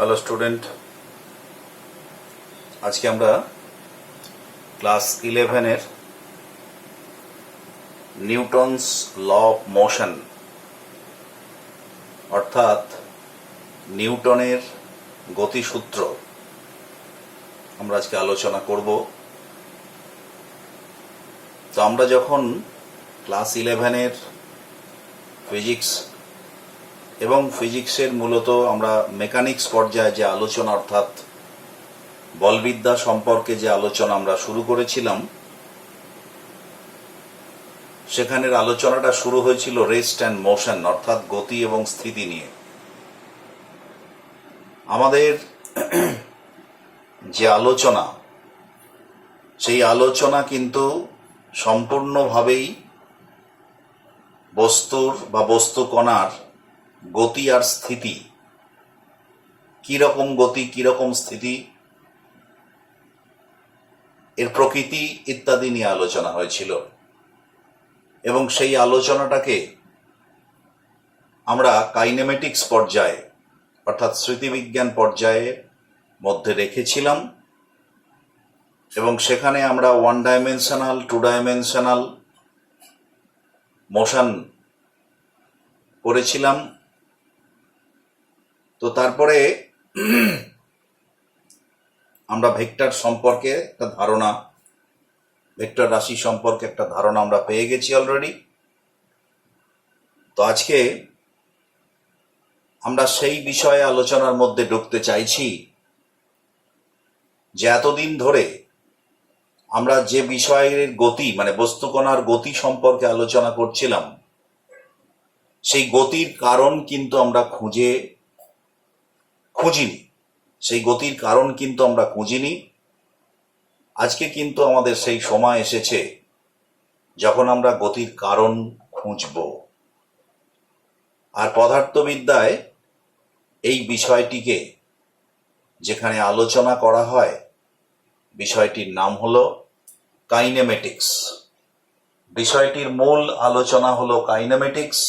Hello student, আজকে আমরা class 11-এর নিউটনস ল অফ মোশন অর্থাৎ নিউটনের গতিসূত্র আমরা আজকে আলোচনা করব। তো আমরা যখন ক্লাস 11-এর ফিজিক্স এবং ফিজিক্সের মূলত আমরা মেকানিক্স পর্যায়ে যে আলোচনা অর্থাৎ বলবিদ্যা সম্পর্কে যে আলোচনা আমরা শুরু করেছিলাম, সেখানের আলোচনাটা শুরু হয়েছিল রেস্ট অ্যান্ড মোশন অর্থাৎ গতি এবং স্থিতি নিয়ে। আমাদের যে আলোচনা, সেই আলোচনা কিন্তু সম্পূর্ণভাবেই বস্তুর বা বস্তু কণার গতি আর স্থিতি, কিরকম গতি কিরকম স্থিতি, এর প্রকৃতি ইত্যাদি নিয়ে আলোচনা হয়েছিল। এবং সেই আলোচনাটাকে আমরা কাইনেমেটিক্স পর্যায়ে অর্থাৎ স্মৃতিবিজ্ঞান পর্যায়ের মধ্যে রেখেছিলাম এবং সেখানে আমরা 1 ডাইমেনশনাল 2 ডাইমেনশনাল মোশন পড়েছিলাম। তো তারপরে আমরা ভেক্টর সম্পর্কে একটা ধারণা, ভেক্টর রাশি সম্পর্কে একটা ধারণা আমরা পেয়ে গেছি অলরেডি। তো আজকে আমরা সেই বিষয়ে আলোচনার মধ্যে ঢুকতে চাইছি যে এতদিন ধরে আমরা যে বিষয়ের গতি মানে বস্তুকণার গতি সম্পর্কে আলোচনা করছিলাম, সেই গতির কারণ কিন্তু আমরা খুঁজিনি। সেই গতির কারণ কিন্তু আমরা খুঁজিনি। আজকে কিন্তু আমাদের সেই সময় এসেছে যখন আমরা গতির কারণ খুঁজব। আর পদার্থবিদ্যায় এই বিষয়টিকে যেখানে আলোচনা করা হয়, বিষয়টির নাম হলো কাইনেমেটিক্স। বিষয়টির মূল আলোচনা হলো কাইনেমেটিক্স,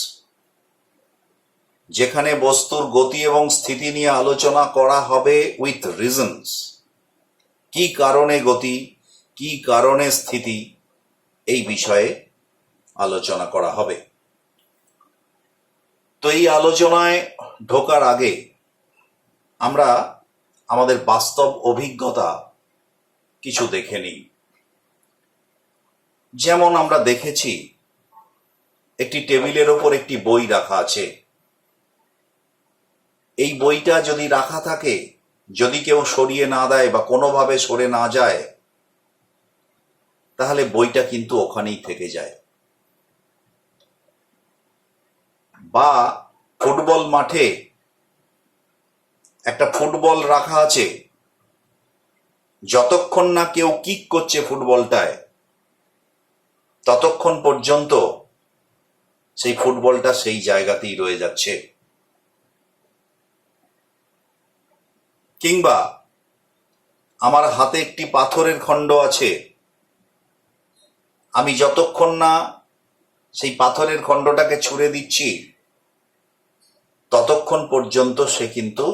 যেখানে বস্তুর গতি এবং স্থিতি নিয়ে আলোচনা করা হবে উইথ রিজনস। কি কারণে গতি, কি কারণে স্থিতি, এই বিষয়ে আলোচনা করা হবে। তো এই আলোচনায় ঢোকার আগে আমরা আমাদের বাস্তব অভিজ্ঞতা কিছু দেখে নিই। যেমন আমরা দেখেছি একটি টেবিলের ওপর একটি বই রাখা আছে। এই বইটা যদি রাখা থাকে, যদি কেউ সরিয়ে না দেয় বা কোনোভাবে সরে না যায়, তাহলে বইটা কিন্তু ওখানেই থেকে যায়। বা ফুটবল মাঠে একটা ফুটবল রাখা আছে, যতক্ষণ না কেউ কিক করছে ফুটবলটায়, ততক্ষণ পর্যন্ত সেই ফুটবলটা সেই জায়গাতেই রয়ে যাচ্ছে। কিংবা আমার হাতে একটি পাথরের খণ্ড আছে, আমি যতক্ষণ না সেই পাথরের খণ্ডটাকে ছুঁড়ে দিচ্ছি, ততক্ষণ পর্যন্ত সে কিন্তু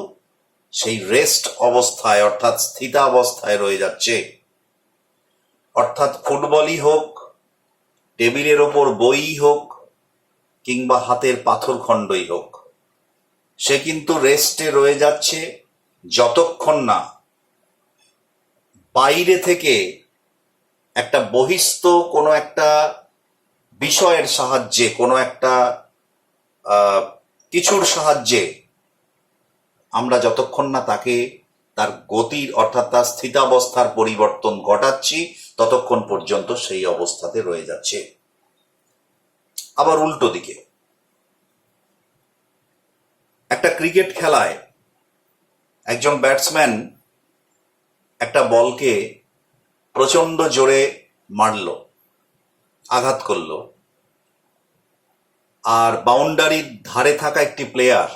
সেই রেস্ট অবস্থায় অর্থাৎ স্থিতাবস্থায় রয়ে যাচ্ছে। অর্থাৎ ফুটবলই হোক, টেবিলের ওপর বই হোক, কিংবা হাতের পাথর খণ্ডই হোক, সে কিন্তু রেস্টে রয়ে যাচ্ছে যতক্ষণ না বাইরে থেকে একটা বহিস্থ কোনো একটা বিষয়ের সাহায্যে, কোনো একটা কিছুর সাহায্যে আমরা যতক্ষণ না তাকে তার গতির অর্থাৎ তার স্থিতাবস্থার পরিবর্তন ঘটাচ্ছি, ততক্ষণ পর্যন্ত সেই অবস্থাতে রয়ে যাচ্ছে। আবার উল্টো দিকে একটা ক্রিকেট খেলায় একজন ব্যাটসম্যান একটা বলকে প্রচন্ড জোরে মারল, আঘাত করল, আর বাউন্ডারির ধারে থাকা একটি প্লেয়ার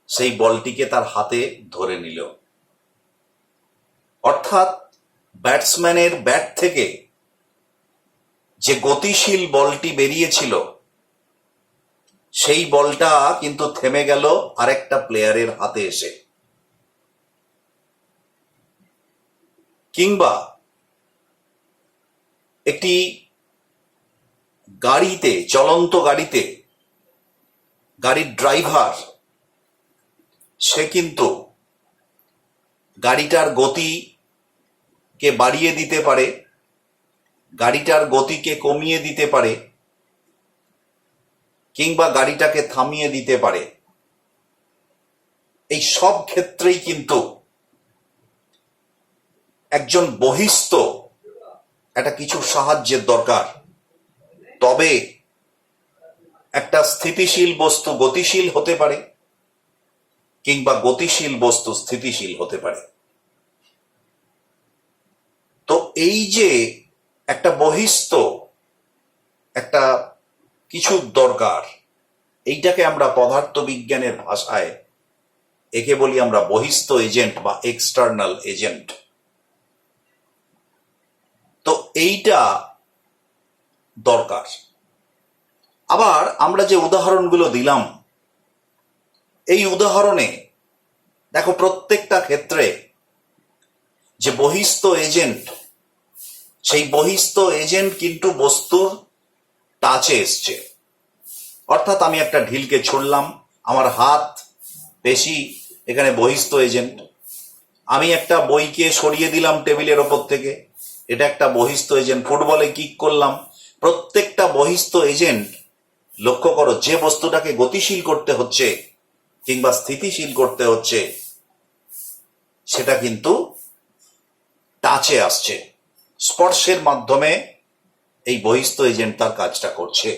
সেই বলটিকে তার হাতে ধরে নিল। অর্থাৎ ব্যাটসম্যানের ব্যাট থেকে যে গতিশীল বলটি বেরিয়েছিল, সেই বলটা কিন্তু থেমে গেল আরেকটা প্লেয়ারের হাতে এসে। কিংবা একটি গাড়িতে, চলন্ত গাড়িতে গাড়ির ড্রাইভার সে কিন্তু গাড়িটার গতিকে বাড়িয়ে দিতে পারে, গাড়িটার গতিকে কমিয়ে দিতে পারে, কিংবা গাড়িটাকে থামিয়ে দিতে পারে। এই সব ক্ষেত্রেই কিন্তু একজন বহিস্থ একটা কিছু সাহায্যের দরকার। তবে একটা স্থিতিশীল বস্তু গতিশীল হতে পারে, কিংবা গতিশীল বস্তু স্থিতিশীল হতে পারে। তো এই যে একটা বহিস্থ একটা কিছু দরকার, এইটাকে আমরা পদার্থবিজ্ঞানের ভাষায় একে বলি আমরা বহিস্থ এজেন্ট বা এক্সটার্নাল এজেন্ট। তো এইটা দরকার। আবার আমরা যে উদাহরণগুলো দিলাম, এই উদাহরণে দেখো প্রত্যেকটা ক্ষেত্রে যে বহিস্থ এজেন্ট, সেই বহিস্থ এজেন্ট কিন্তু বস্তুর টাচে এসছে। অর্থাৎ আমি একটা ঢিলকে ছুঁড়লাম, আমার হাত পেশি এখানে বহিস্থ এজেন্ট। আমি একটা বইকে সরিয়ে দিলাম টেবিলের ওপর থেকে, এটা একটা বহিস্থ এজেন্ট। ফুটবলে কিক করলাম, প্রত্যেকটা বহিস্থ এজেন্ট। লক্ষ্য করো, যে বস্তুটাকে গতিশীল করতে হচ্ছে কিংবা স্থিতিশীল করতে হচ্ছে সেটা কিন্তু টাচে আসছে, স্পর্শের মাধ্যমে এই বহিস্থ এজেন্ট তার কাজটা করছে।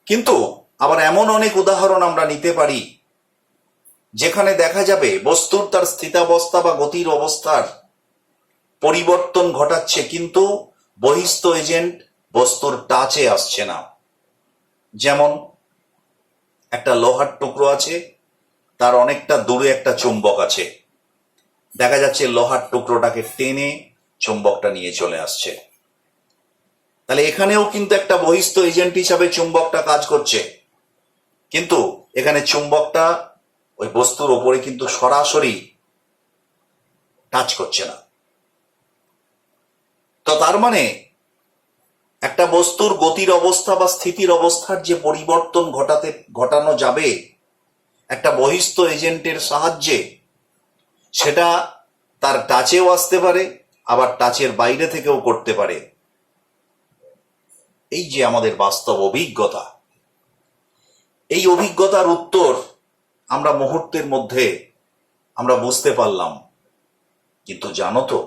কিন্তু আবার এমন অনেক উদাহরণ আমরা নিতে পারি যেখানে দেখা যাবে বস্তুর তার স্থিতাবস্থা বা গতির অবস্থার পরিবর্তন ঘটাচ্ছে, কিন্তু বহিস্থ এজেন্ট বস্তুর টাচে আসছে না। যেমন একটা লোহার টুকরো আছে, তার অনেকটা দূরে একটা চুম্বক আছে, দেখা যাচ্ছে লোহার টুকরোটাকে টেনে চুম্বকটা নিয়ে চলে আসছে। তাহলে এখানেও কিন্তু একটা বহিস্থ এজেন্ট হিসাবে চুম্বকটা কাজ করছে, কিন্তু এখানে চুম্বকটা ওই বস্তুর ওপরে কিন্তু সরাসরি টাচ করছে না। তো তার মানে একটা বস্তুর গতির অবস্থা বা স্থিতির অবস্থার যে পরিবর্তন ঘটানো যাবে একটা বহিস্থ এজেন্টের সাহায্যে, সেটা তার টাচেও আসতে পারে, আবার টাচের বাইরে থেকেও করতে পারে। এই যে আমাদের বাস্তব অভিজ্ঞতা, এই অভিজ্ঞতার উত্তর আমরা মুহূর্তের মধ্যে আমরা বুঝতে পারলাম, কিন্তু জানো তো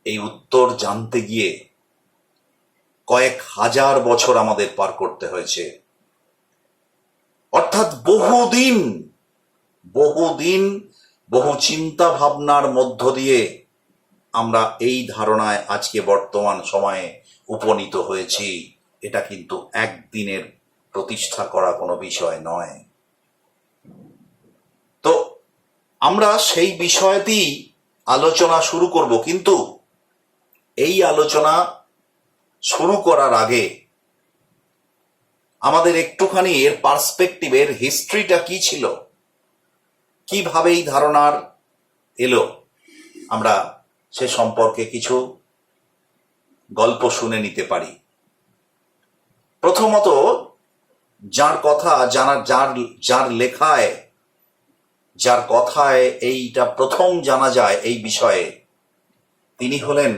এই উত্তর জানতে গিয়ে কয়েক হাজার বছর আমাদের পার করতে হয়েছে। অর্থাৎ বহুদিন বহু চিন্তা ভাবনার মধ্য দিয়ে আমরা এই ধারণায় আজকে বর্তমান সময়ে উপনীত হয়েছি। এটা কিন্তু একদিনের প্রতিষ্ঠা করা কোনো বিষয় নয়। তো আমরা সেই বিষয়তেই আলোচনা শুরু করব, কিন্তু এই আলোচনা শুরু করার আগে আমাদের একটুখানি এর পার্সপেক্টিভের হিস্ট্রিটা কি ছিল, কিভাবে এই ধারণার এলো, আমরা সে সম্পর্কে কিছু গল্প শুনে নিতে পারি। প্রথমত, যার কথা যার লেখায়, যার কথায় এইটা প্রথম জানা যায় এই বিষয়ে, তিনি হলেন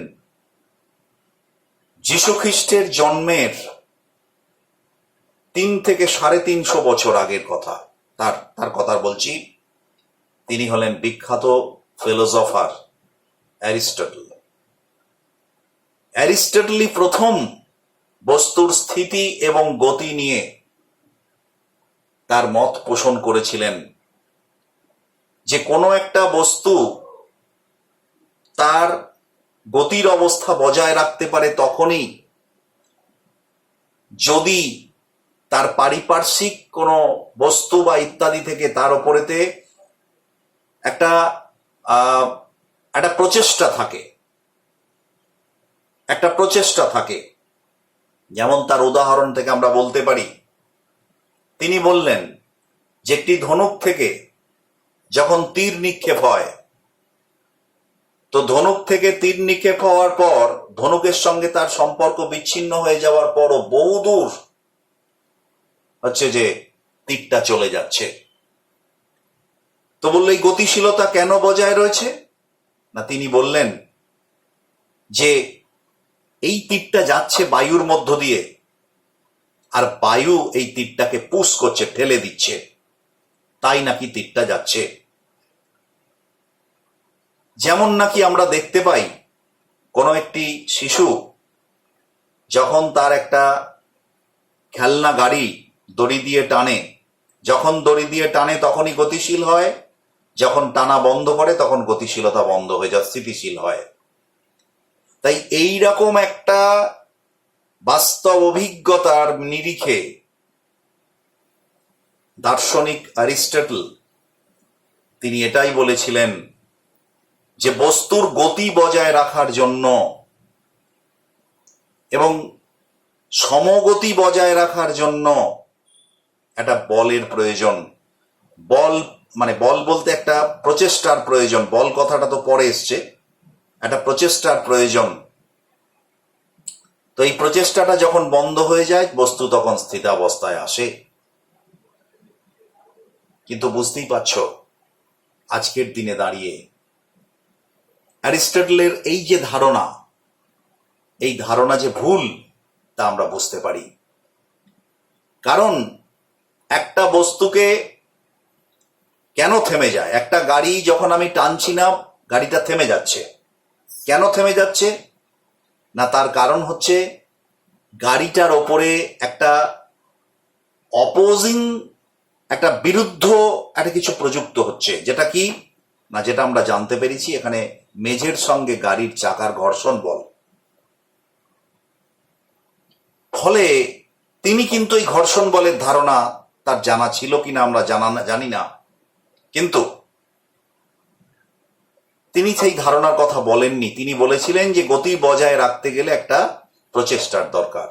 যীশু খ্রিস্টের জন্মের 3 থেকে 350 বছর আগের কথা। তার কথা বলছি। তিনি হলেন বিখ্যাত ফিলোসফার অ্যারিস্টটল। অ্যারিস্টটলই প্রথম বস্তুর স্থিতি এবং গতি নিয়ে তার মত পোষণ করেছিলেন যে কোনো একটা বস্তু তার গতির অবস্থা বজায় রাখতে পারে তখনই যদি তার পারিপার্শ্বিক কোনো বস্তু বা ইত্যাদি থেকে তার ওপরেতে একটা প্রচেষ্টা থাকে। যেমন তার উদাহরণ থেকে আমরা বলতে পারি, তিনি বললেন যে একটি ধনুক থেকে যখন তীর নিক্ষেপ হয়, তো ধনুক থেকে তীর নিক্ষেপ হওয়ার পর ধনুকের সঙ্গে তার সম্পর্ক বিচ্ছিন্ন হয়ে যাওয়ার পরও বহুদূর হচ্ছে যে তীরটা চলে যাচ্ছে। তো বললো এই গতিশীলতা কেন বজায় রয়েছে? না, তিনি বললেন যে এই তীরটা যাচ্ছে বায়ুর মধ্য দিয়ে, আর বায়ু এই তীরটাকে পুশ করছে, ঠেলে দিচ্ছে, তাই নাকি তীরটা যাচ্ছে। যেমন নাকি আমরা দেখতে পাই কোনো একটি শিশু যখন তার একটা খেলনা গাড়ি দড়ি দিয়ে টানে, যখন দড়ি দিয়ে টানে তখনই গতিশীল হয়, যখন টানা বন্ধ করে তখন গতিশীলতা বন্ধ হয়ে যায়, স্থিতিশীল হয়। তাই এই রকম একটা বাস্তব অভিজ্ঞতার নিরিখে দার্শনিক অ্যারিস্টটল তিনি এটাই বলেছিলেন যে বস্তুর গতি বজায় রাখার জন্য এবং সমগতি বজায় রাখার জন্য একটা বলের প্রয়োজন। বল মানে বল বলতে একটা প্রচেষ্টার প্রয়োজন। বল কথাটা তো পরে এসছে, একটা প্রচেষ্টার প্রয়োজন। তো এই প্রচেষ্টাটা যখন বন্ধ হয়ে যায় বস্তু তখন স্থিতাবস্থায় আসে। কিন্তু বুঝতেই পারছ আজকের দিনে দাঁড়িয়ে অ্যারিস্টটলের এই যে ধারণা, এই ধারণা যে ভুল তা আমরা বুঝতে পারি। কারণ একটা বস্তুকে কেন থেমে যায়? একটা গাড়ি যখন আমি টানছি না, গাড়িটা থেমে যাচ্ছে। কেন থেমে যাচ্ছে? না, তার কারণ হচ্ছে গাড়িটার ওপরে একটা অপোজিং, একটা বিরুদ্ধ একটা কিছু প্রযুক্ত হচ্ছে। যেটা কি না, যেটা আমরা জানতে পেরেছি এখানে মেঝের সঙ্গে গাড়ির চাকার ঘর্ষণ বল। ফলে তিনি কিন্তু এই ঘর্ষণ বলের ধারণা তার জানা ছিল কিনা আমরা জানি না, কিন্তু তিনি সেই ধারণার কথা বলেননি। তিনি বলেছিলেন যে গতি বজায় রাখতে গেলে একটা প্রচেষ্টার দরকার।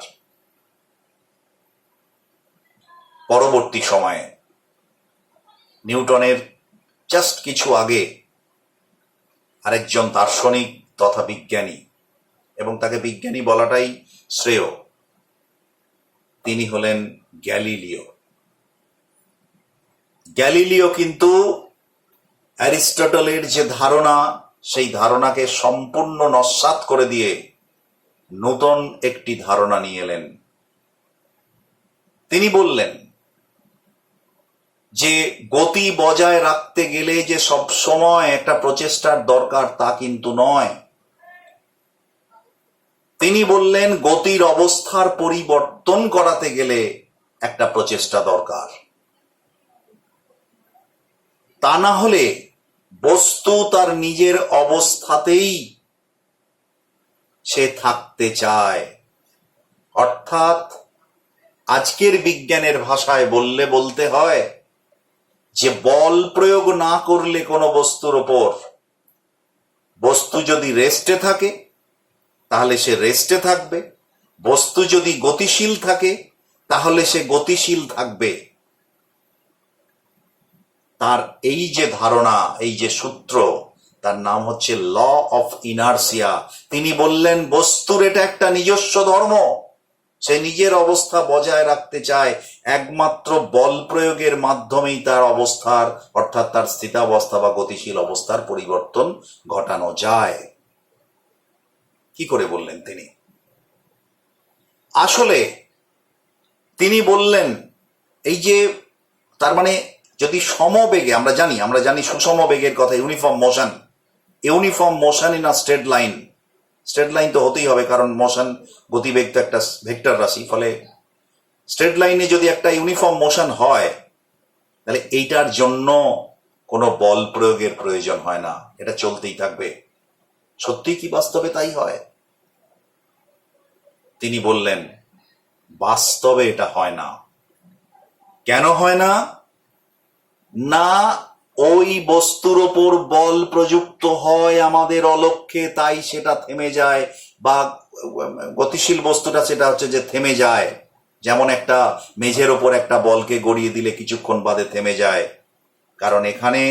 পরবর্তী সময়ে নিউটনের জাস্ট কিছু আগে আরেকজন দার্শনিক তথা বিজ্ঞানী, এবং তাকে বিজ্ঞানী বলাটাই শ্রেয়, তিনি হলেন গ্যালিলিও। গ্যালিলিও কিন্তু অ্যারিস্টটলের যে ধারণা, সেই ধারণাকে সম্পূর্ণ নস্যাৎ করে দিয়ে নূতন একটি ধারণা নিয়ে এলেন। তিনি বললেন যে গতি বজায় রাখতে গেলে যে সব সময় একটা প্রচেষ্টার দরকার তা কিন্তু নয়। তিনি বললেন গতির অবস্থার পরিবর্তন করাতে গেলে একটা প্রচেষ্টা দরকার। তা না হলে বস্তু তার নিজের অবস্থাতেই সে থাকতে চায়। অর্থাৎ আজকের বিজ্ঞানের ভাষায় বলতে হয় যে বল প্রয়োগ না করলে কোনো বস্তুর ওপর, বস্তু যদি রেস্টে থাকে তাহলে সে রেস্টে থাকবে, বস্তু যদি গতিশীল থাকে তাহলে সে গতিশীল থাকবে। তার এই যে ধারণা, এই যে সূত্র, তার নাম হচ্ছে ল অফ ইনার্সিয়া। তিনি বললেন বস্তুর এটা একটা নিজস্ব ধর্ম, সে নিজের অবস্থা বজায় রাখতে চায়, একমাত্র বল প্রয়োগের মাধ্যমেই তার অবস্থার অর্থাৎ তার স্থিতাবস্থা বা গতিশীল অবস্থার পরিবর্তন ঘটানো যায়। কি করে বললেন তিনি? আসলে তিনি বললেন এই যে তার মানে যদি সমবেগে, আমরা জানি সুষম বেগের কথা, uniform motion in a straight line. Straight line তো হতেই হবে, কারণ মোশন, গতিবেগ তো একটা ভেক্টর রাশি। ফলে স্ট্রেট লাইনে যদি একটা ইউনিফর্ম মোশন হয় তাহলে এইটার জন্য কোনো বল প্রয়োগের প্রয়োজন হয় না, এটা চলতেই থাকবে। সত্যি কি বাস্তবে তাই হয়? তিনি বললেন বাস্তবে এটা হয় না। কেন হয় না? না ওই বস্তুর ওপর বল প্রযুক্ত হয় আমাদের অলক্ষ্যে, তাই সেটা থেমে যায়, বা গতিশীল বস্তুটা সেটা হচ্ছে যে থেমে যায়। যেমন একটা মেঝের ওপর একটা বলকে গড়িয়ে দিলে কিছুক্ষণ বাদে থেমে যায়, কারণ এখানে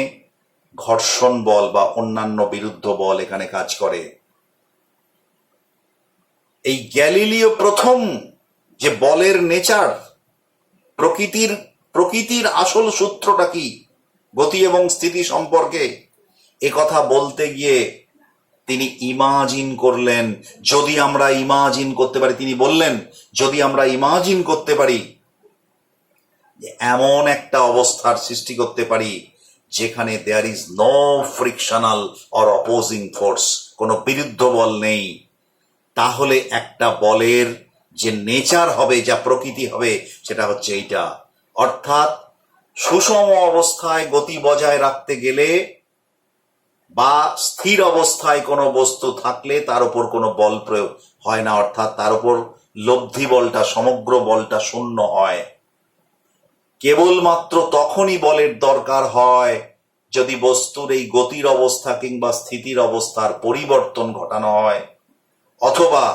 ঘর্ষণ বল বা অন্যান্য বিরুদ্ধ বল এখানে কাজ করে। এই গ্যালিলিও প্রথম যে বলের নেচার, প্রকৃতির আসল সূত্রটা কি গতি এবং স্থিতি সম্পর্কে, এ কথা বলতে গিয়ে তিনি ইমাজিন করলেন। যদি আমরা ইমাজিন করতে পারি, তিনি বললেন, যদি আমরা ইমাজিন করতে পারি যে এমন একটা অবস্থার সৃষ্টি করতে পারি যেখানে there is no frictional or opposing force, কোনো বিরুদ্ধ বল নেই, তাহলে একটা বলের যে নেচার হবে, যা প্রকৃতি হবে, সেটা হচ্ছে এইটা। অর্থাৎ সুষম অবস্থায় গতি বজায় রাখতে গেলে বা স্থির অবস্থায় কোনো বস্তু থাকলে তার উপর কোনো বল প্রয়োগ হয় না, অর্থাৎ তার উপর লব্ধি বলটা, সমগ্র বলটা শূন্য হয়। কেবলমাত্র তখনই বলের দরকার হয় যদি বস্তুর এই গতির অবস্থা কিংবা স্থিতির অবস্থার পরিবর্তন ঘটানো হয়, অথবা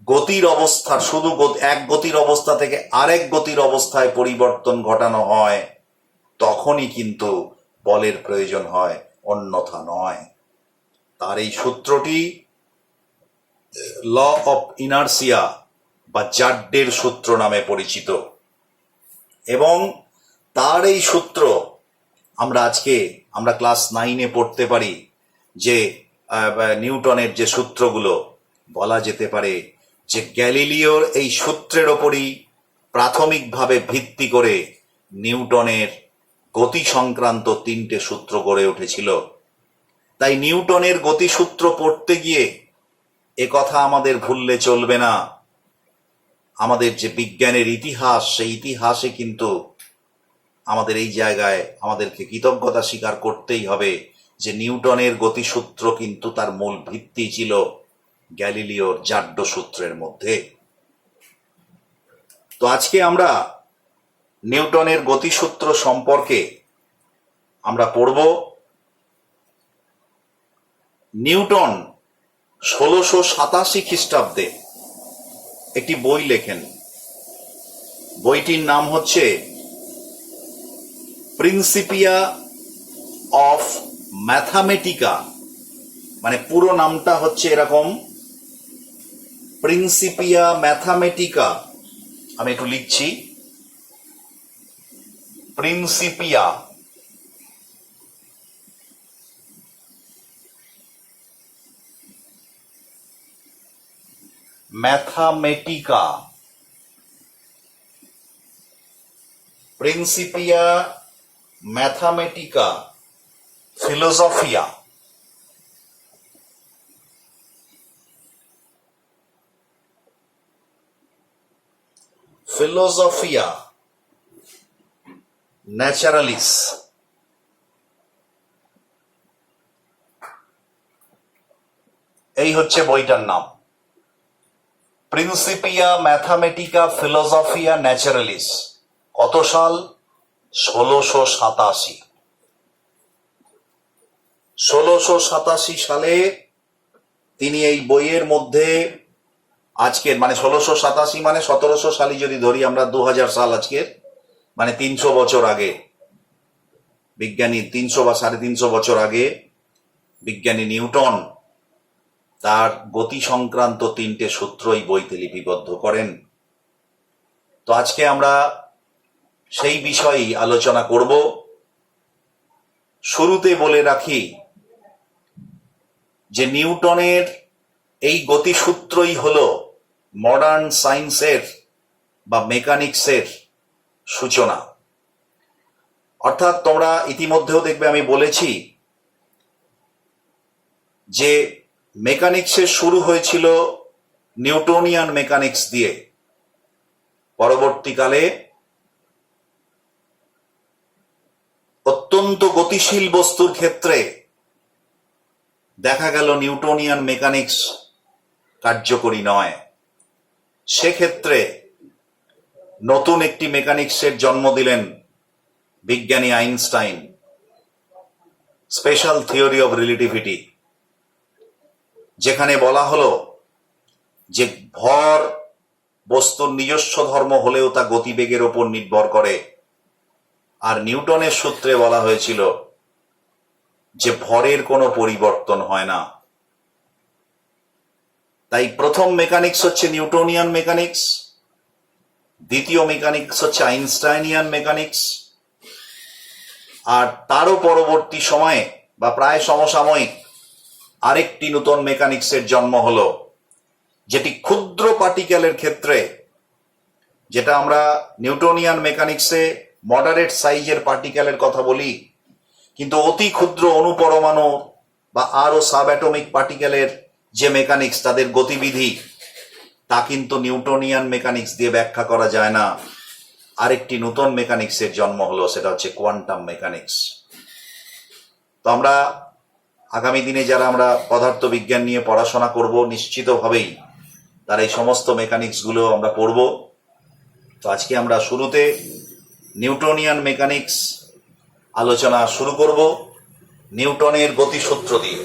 গতির অবস্থার শুধু এক গতির অবস্থা থেকে আরেক গতির অবস্থায় পরিবর্তন ঘটানো হয়, তখনই কিন্তু বলের প্রয়োজন হয়, অন্যথা নয়। তার এই সূত্রটি ল অফ ইনার্সিয়া বা জাড্ডের সূত্র নামে পরিচিত। এবং তার এই সূত্র আমরা ক্লাস 9-এ পড়তে পারি, যে নিউটনের যে সূত্রগুলো, বলা যেতে পারে যে গ্যালিলিওর এই সূত্রের ওপরই প্রাথমিকভাবে ভিত্তি করে নিউটনের গতি সংক্রান্ত 3টে সূত্র গড়ে উঠেছিল। তাই নিউটনের গতিসূত্র পড়তে গিয়ে এ কথা আমাদের ভুললে চলবে না, আমাদের যে বিজ্ঞানের ইতিহাস, সেই ইতিহাসে কিন্তু আমাদের এই জায়গায় আমাদেরকে কৃতজ্ঞতা স্বীকার করতেই হবে যে নিউটনের গতিসূত্র কিন্তু তার মূল ভিত্তি ছিল গ্যালিলিওর জাড্ড সূত্রের মধ্যে। তো আজকে আমরা নিউটনের গতিসূত্র সম্পর্কে আমরা পড়ব। নিউটন 1687 খ্রিস্টাব্দে একটি বই লেখেন। বইটির নাম হচ্ছে প্রিন্সিপিয়া অফ ম্যাথামেটিকা, মানে পুরো নামটা হচ্ছে এরকম, প্রিন্সিপিয়া ম্যাথামেটিকা। আমি একটু লিখছি, প্রিন্সিপিয়া ম্যাথামেটিকা, প্রিন্সিপিয়া ম্যাথামেটিকা ফিলোসফিয়া। ফিলোসফিয়া ন্যাচারালিস। এই হচ্ছে বইটার নাম, প্রিন্সিপিয়া ম্যাথামেটিকা ফিলোসফিয়া ন্যাচারালিস। কত সাল? 1687। 1687 সালে তিনি এই বইয়ের মধ্যে, আজকের মানে 1687 মানে 1700 সালই যদি ধরি আমরা, 2000 সাল আজকের, মানে 300 বছর আগে, বিজ্ঞানী 300 বা 350 বছর আগে বিজ্ঞানী নিউটন তার গতি সংক্রান্ত 3টে সূত্র এই বইতে লিপিবদ্ধ করেন। তো আজকে আমরা সেই বিষয়েই আলোচনা করব। শুরুতে বলে রাখি যে নিউটনের এই গতিসূত্রই হলো মডার্ন সায়েন্সের বা মেকানিক্সের সূচনা। অর্থাৎ তোমরা ইতিমধ্যেও দেখবে আমি বলেছি যে মেকানিক্সের শুরু হয়েছিল নিউটোনিয়ান মেকানিক্স দিয়ে। পরবর্তীকালে অত্যন্ত গতিশীল বস্তুর ক্ষেত্রে দেখা গেল নিউটোনিয়ান মেকানিক্স কার্যকরী নয়। সেক্ষেত্রে নতুন একটি মেকানিক্সের জন্ম দিলেন বিজ্ঞানী Einstein, special theory of relativity, যেখানে বলা হলো যে ভর বস্তুর নিজস্ব ধর্ম হলেও তা গতিবেগের ওপর নির্ভর করে। আর নিউটনের সূত্রে বলা হয়েছিল যে ভরের কোনো পরিবর্তন হয় না। তাই প্রথম মেকানিক্স হচ্ছে নিউটনিয়ান মেকানিক্স, দ্বিতীয় মেকানিক্স হচ্ছে আইনস্টাইনিয়ান মেকানিক্স, আর তারও পরবর্তী সময়ে বা প্রায় সমসাময়িক আরেকটি নতুন মেকানিক্সের জন্ম হলো, যেটি ক্ষুদ্র পার্টিকেলের ক্ষেত্রে, যেটা আমরা নিউটনিয়ান মেকানিক্সে মডারেট সাইজের পার্টিকেলের কথা বলি, কিন্তু অতি ক্ষুদ্র অণুপরমাণু বা আরো সাব অ্যাটমিক পার্টিকেলের যে মেকানিক্স, তাদের গতিবিধি, তা কিন্তু নিউটনিয়ান মেকানিক্স দিয়ে ব্যাখ্যা করা যায় না। আরেকটি নতুন মেকানিক্সের জন্ম হলো, সেটা হচ্ছে কোয়ান্টাম মেকানিক্স। তো আমরা আগামী দিনে যারা আমরা পদার্থ বিজ্ঞান নিয়ে পড়াশোনা করব, নিশ্চিতভাবেই তার এই সমস্ত মেকানিক্সগুলো আমরা পড়ব। তো আজকে আমরা শুরুতে নিউটনিয়ান মেকানিক্স আলোচনা শুরু করব নিউটনের গতিসূত্র দিয়ে।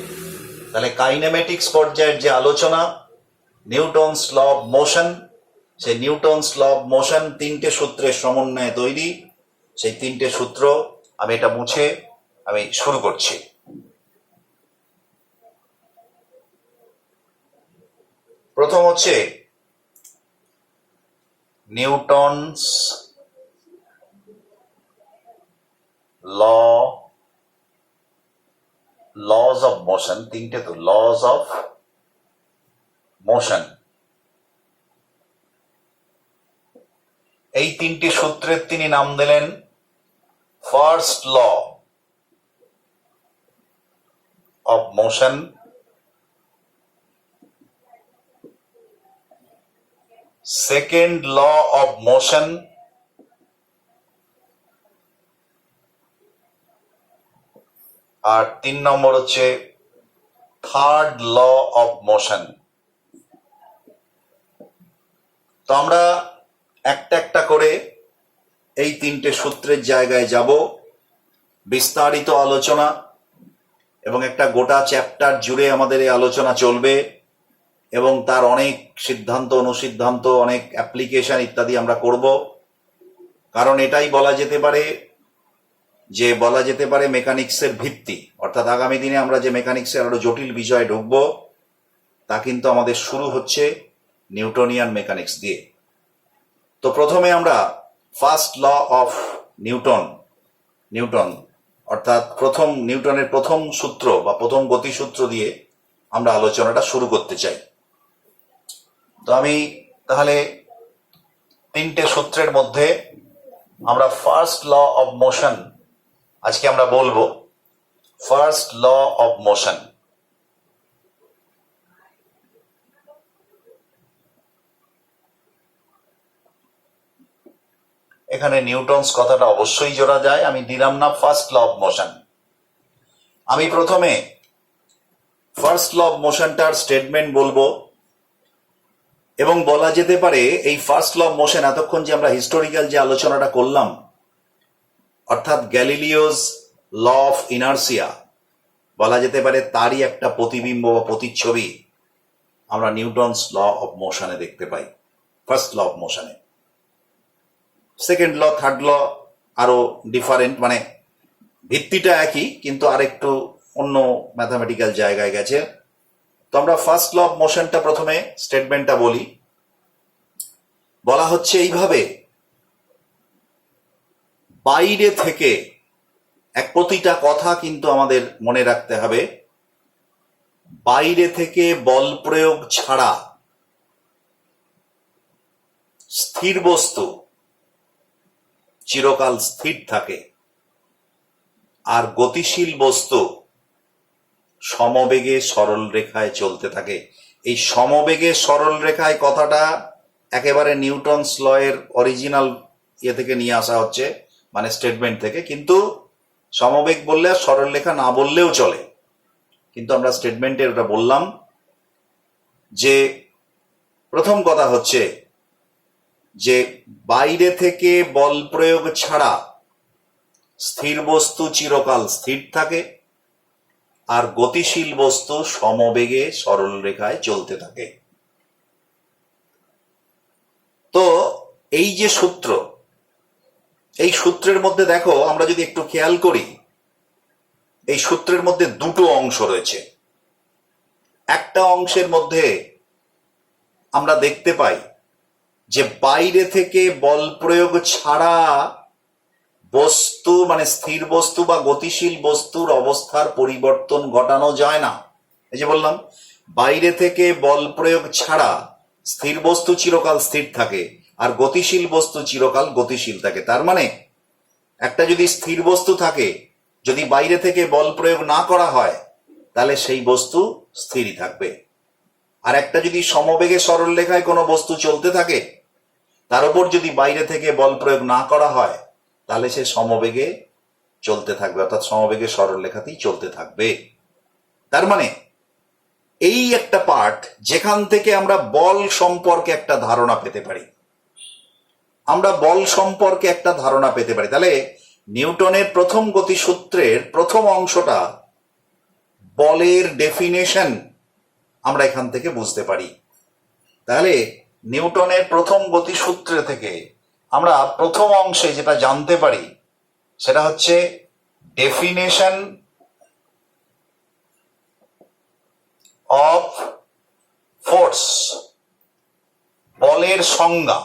তাহলে কাইনেমেটিক্স পর্যায়ের যে আলোচনা, নিউটনস ল অফ মোশন, সেই নিউটনস ল অফ মোশন তিনটে সূত্রের সমন্বয়ে তৈরি। সেই তিনটে সূত্র আমি এটা মুছে আমি শুরু করছি। প্রথম হচ্ছে নিউটনস লজ অফ মোশন, তিনটে তো, লজ অফ মোশন। এই তিনটি সূত্রের তিনি নাম দিলেন first law of motion, second law of motion, আর 3 নম্বর হচ্ছে থার্ড ল অফ মোশন। তো আমরা একটা একটা করে এই তিনটে সূত্রের জায়গায় যাব, বিস্তারিত আলোচনা, এবং একটা গোটা চ্যাপ্টার জুড়ে আমাদের এই আলোচনা চলবে, এবং তার অনেক সিদ্ধান্ত, অনুসিদ্ধান্ত, অনেক অ্যাপ্লিকেশন ইত্যাদি আমরা করব। কারণ এটাই বলা যেতে পারে মেকানিক্সের ভিত্তি। অর্থাৎ আগামী দিনে আমরা যে মেকানিক্সের আরো জটিল বিষয়ে ঢুকব, তা কিন্তু আমাদের শুরু হচ্ছে নিউটনিয়ান মেকানিক্স দিয়ে। তো প্রথমে আমরা ফার্স্ট ল অফ নিউটন অর্থাৎ নিউটনের প্রথম সূত্র বা প্রথম গতিসূত্র দিয়ে আমরা আলোচনাটা শুরু করতে চাই। তো আমি তাহলে তিনটে সূত্রের মধ্যে আমরা ফার্স্ট ল অফ মোশন আজকে আমরা বলবো। ফার্স্ট ল অফ মোশন, এখানে নিউটনস কথাটা অবশ্যই জোড়া যায়, আমি দিলাম না ফার্স্ট ল অফ মোশন। আমি প্রথমে ফার্স্ট ল অফ মোশনটার স্টেটমেন্ট বলবো, এবং বলা যেতে পারে এই ফার্স্ট ল অফ মোশন, এতক্ষণ যে আমরা হিস্টোরিক্যাল যে আলোচনাটা করলাম, অর্থাৎ গ্যালিলিওস ল অফ ইনার্সিয়া, বলা যেতে পারে তারই একটা প্রতিবিম্ব বা প্রতিচ্ছবি আমরা নিউটনস ল অফ মোশনে দেখতে পাই। ফার্স্ট ল অফ মোশনে সেকেন্ড ল, থার্ড ল আরো ডিফারেন্ট, মানে ভিত্তিটা একই কিন্তু আরেকটু অন্য ম্যাথামেটিক্যাল জায়গায় গেছে। তো আমরা ফার্স্ট ল অফ মোশনটা প্রথমে স্টেটমেন্টটা বলি। বলা হচ্ছে এইভাবে, বাইরে থেকে, প্রতিটা কথা কিন্তু আমাদের মনে রাখতে হবে, বাইরে থেকে বল প্রয়োগ ছাড়া স্থির বস্তু চিরকাল স্থির থাকে, আর গতিশীল বস্তু সমবেগে সরল রেখায় চলতে থাকে। এই সমবেগে সরল রেখায় কথাটা একেবারে নিউটনস ল এর অরিজিনাল থেকে নিয়ে আসা হচ্ছে, মানে স্টেটমেন্ট থেকে। কিন্তু সমবেগ বললে সরল রেখা না বললেও চলে, কিন্তু আমরা স্টেটমেন্টে ওটা বললাম। যে প্রথম কথা হচ্ছে যে বাইরে থেকে বল প্রয়োগ ছাড়া স্থির বস্তু চিরকাল স্থির থাকে, আর গতিশীল বস্তু সমবেগে সরল রেখায় চলতে থাকে। তো এই যে সূত্র, এই সূত্রের মধ্যে দেখো, আমরা যদি একটু খেয়াল করি, এই সূত্রের মধ্যে দুটো অংশ রয়েছে। একটা অংশের মধ্যে আমরা দেখতে পাই যে বাইরে থেকে বল প্রয়োগ ছাড়া বস্তু মানে স্থির বস্তু বা গতিশীল বস্তুর অবস্থার পরিবর্তন ঘটানো যায় না। এই যে বললাম, বাইরে থেকে বল প্রয়োগ ছাড়া স্থির বস্তু চিরকাল স্থির থাকে আর গতিশীল বস্তু চিরকাল গতিশীল থাকে। তার মানে একটা যদি স্থির বস্তু থাকে, যদি বাইরে থেকে বল প্রয়োগ না করা হয় তাহলে সেই বস্তু স্থিরই থাকবে। আর একটা যদি সমবেগে সরলরেখায় কোনো বস্তু চলতে থাকে, তার উপর যদি বাইরে থেকে বল প্রয়োগ না করা হয় তাহলে সে সমবেগে চলতে থাকবে, অর্থাৎ সমবেগে সরলরেখাতেই চলতে থাকবে। তার মানে এই একটা পার্ট যেখান থেকে আমরা বল সম্পর্কে একটা ধারণা পেতে পারি, তাহলে নিউটনের প্রথম গতিসূত্রের প্রথম অংশটা বলের ডেফিনেশন আমরা এখান থেকে বুঝতে পারি। তাহলে নিউটনের প্রথম গতিসূত্র থেকে আমরা প্রথম অংশে যেটা জানতে পারি সেটা হচ্ছে ডেফিনেশন অফ ফোর্স, বলের সংজ্ঞা।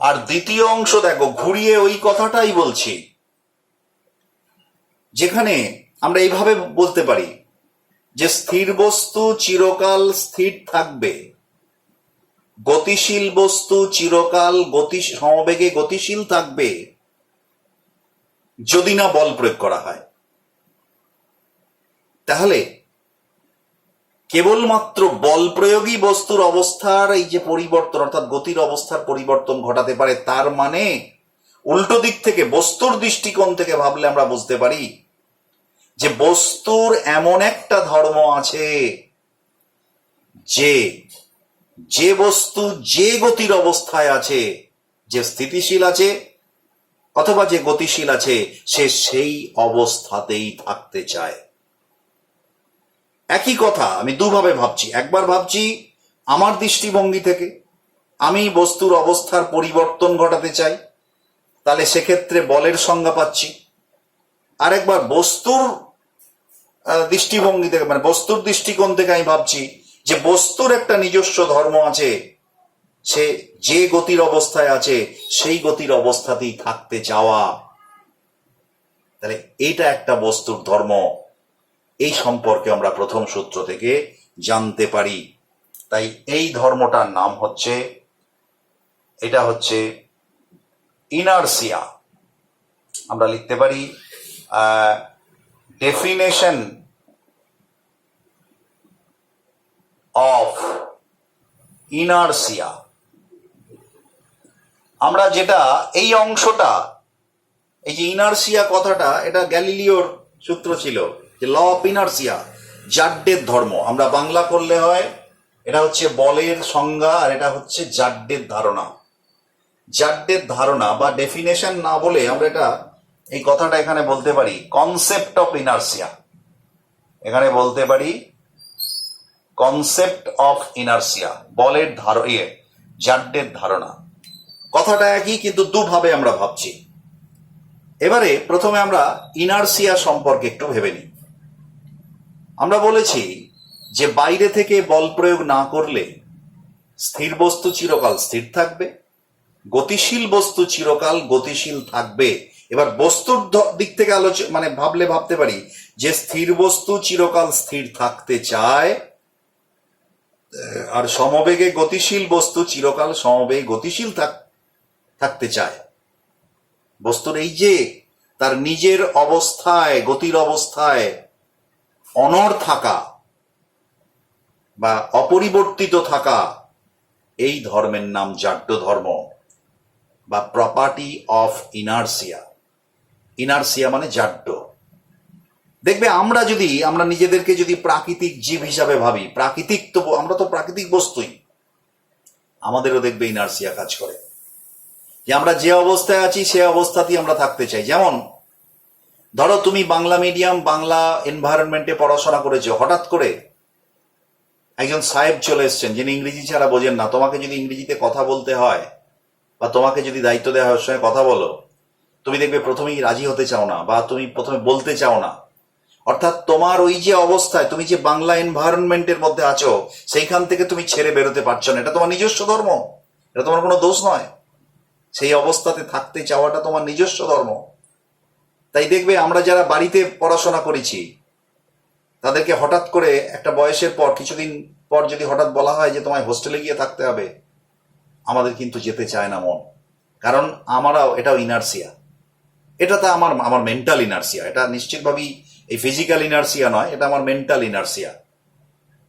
আর দ্বিতীয় অংশ দেখো, ঘুরিয়ে ওই কথাটাই বলছি, যেখানে আমরা এইভাবে বলতে পারি যে স্থির বস্তু চিরকাল স্থির থাকবে, গতিশীল বস্তু চিরকাল সমবেগে গতিশীল থাকবে যদি না বল প্রয়োগ করা হয়। তাহলে কেবলমাত্র বল প্রয়োগই বস্তুর অবস্থার এই যে পরিবর্তন অর্থাৎ গতির অবস্থার পরিবর্তন ঘটাতে পারে। তার মানে উল্টো দিক থেকে বস্তুর দৃষ্টিকোণ থেকে ভাবলে আমরা বুঝতে পারি যে বস্তুর এমন একটা ধর্ম আছে যে বস্তু যে গতির অবস্থায় আছে, যে স্থিতিশীল আছে অথবা যে গতিশীল আছে, সে সেই অবস্থাতেই থাকতে চায়। একই কথা আমি দুভাবে ভাবছি। একবার ভাবছি আমার দৃষ্টিভঙ্গি থেকে, আমি বস্তুর অবস্থার পরিবর্তন ঘটাতে চাই, তাহলে সেক্ষেত্রে বলের সংজ্ঞা পাচ্ছি। আর একবার বস্তুর দৃষ্টিভঙ্গি থেকে মানে বস্তুর দৃষ্টিকোণ থেকে আমি ভাবছি যে বস্তুর একটা নিজস্ব ধর্ম আছে, সে যে গতির অবস্থায় আছে সেই গতির অবস্থাতেই থাকতে চাওয়া। তাহলে এইটা একটা বস্তুর ধর্ম, এই সম্পর্কে আমরা প্রথম সূত্র থেকে জানতে পারি। তাই এই ধর্মটার নাম হচ্ছে, এটা হচ্ছে ইনারসিয়া। আমরা লিখতে পারি ডেফিনেশন অফ ইনারসিয়া। আমরা যেটা এই অংশটা, এই যে ইনারসিয়া কথাটা, এটা গ্যালিলিওর সূত্র ছিল যে ল অফ ইনারসিয়া, জাড্ডের ধর্ম। আমরা বাংলা করলে হয় এটা হচ্ছে বলের সংজ্ঞা আর এটা হচ্ছে জাড্ডের ধারণা। জাড্ডের ধারণা বা ডেফিনেশন না বলে আমরা এটা এই কথাটা এখানে বলতে পারি কনসেপ্ট অফ ইনারসিয়া। এখানে বলতে পারি কনসেপ্ট অফ ইনারসিয়া, বলের জাড্ডের ধারণা। কথাটা একই কিন্তু দুভাবে আমরা ভাবছি। এবারে প্রথমে আমরা ইনারসিয়া সম্পর্কে একটু ভেবে নিই। আমরা বলেছি যে বাইরে থেকে বল প্রয়োগ না করলে স্থির বস্তু চিরকাল স্থির থাকবে, গতিশীল বস্তু চিরকাল গতিশীল থাকবে। এবার বস্তুর দিক থেকে ভাবতে পারি যে স্থির বস্তু চিরকাল স্থির থাকতে চায় আর সমবেগে গতিশীল বস্তু চিরকাল সমবেগে গতিশীল থাকতে চায়। বস্তুর এই যে তার নিজের অবস্থায়, গতির অবস্থায় অনড় থাকা বা অপরিবর্তিত থাকা, এই ধর্মের নাম জাড্য ধর্ম বা প্রপার্টি অফ ইনারসিয়া। ইনারসিয়া মানে জাড্য। দেখবে আমরা নিজেদেরকে যদি প্রাকৃতিক জীব হিসাবে ভাবি, আমরা তো প্রাকৃতিক বস্তুই, আমাদেরও দেখবে ইনারসিয়া কাজ করে যে আমরা যে অবস্থায় আছি সে অবস্থাতেই আমরা থাকতে চাই। যেমন ধরো তুমি বাংলা মিডিয়াম, বাংলা এনভায়রনমেন্টে পড়াশোনা করেছো, হঠাৎ করে একজন সাহেব চলে এসছেন যিনি ইংরেজি ছাড়া বোঝেন না। তোমাকে যদি ইংরেজিতে কথা বলতে হয় বা তোমাকে যদি দায়িত্ব দেওয়া হয় ওর সঙ্গে কথা বলো, তুমি দেখবে প্রথমেই রাজি হতে চাও না, বা তুমি প্রথমে বলতে চাও না। অর্থাৎ তোমার ওই যে অবস্থায়, তুমি যে বাংলা এনভায়রনমেন্টের মধ্যে আছো, সেইখান থেকে তুমি ছেড়ে বেরোতে পারছো না। এটা তোমার নিজস্ব ধর্ম, এটা তোমার কোনো দোষ নয়। সেই অবস্থাতে থাকতে চাওয়াটা তোমার নিজস্ব ধর্ম। তাই দেখবে আমরা যারা বাড়িতে পড়াশোনা করেছি, তাদেরকে হঠাৎ করে একটা বয়সের পর, কিছুদিন পর যদি হঠাৎ বলা হয় যে তোমায় হোস্টেলে গিয়ে থাকতে হবে, আমাদের কিন্তু যেতে চায় না মন। কারণ আমরাও, এটাও ইনার্সিয়া। এটা তো আমার আমার মেন্টাল ইনার্সিয়া। এটা নিশ্চিতভাবেই এই ফিজিক্যাল ইনার্সিয়া নয়, এটা আমার মেন্টাল ইনার্সিয়া।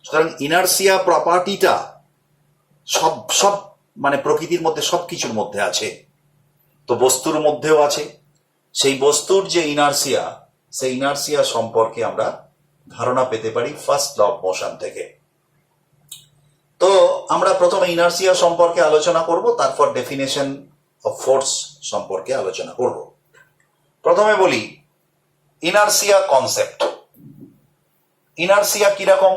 সুতরাং ইনার্সিয়া প্রপার্টিটা সব সব মানে প্রকৃতির মধ্যে সবকিছুর মধ্যে আছে, তো বস্তুর মধ্যেও আছে। সেই বস্তুর যে ইনার্সিয়া, সেই ইনার্সিয়া সম্পর্কে আমরা ধারণা পেতে পারি ফার্স্ট ল অফ মোশন থেকে। তো আমরা প্রথমে ইনার্সিয়া সম্পর্কে আলোচনা করব, তারপর ডেফিনেশন অফ ফোর্স সম্পর্কে আলোচনা করব। প্রথমে বলি ইনার্সিয়া কনসেপ্ট। ইনার্সিয়া কিরকম?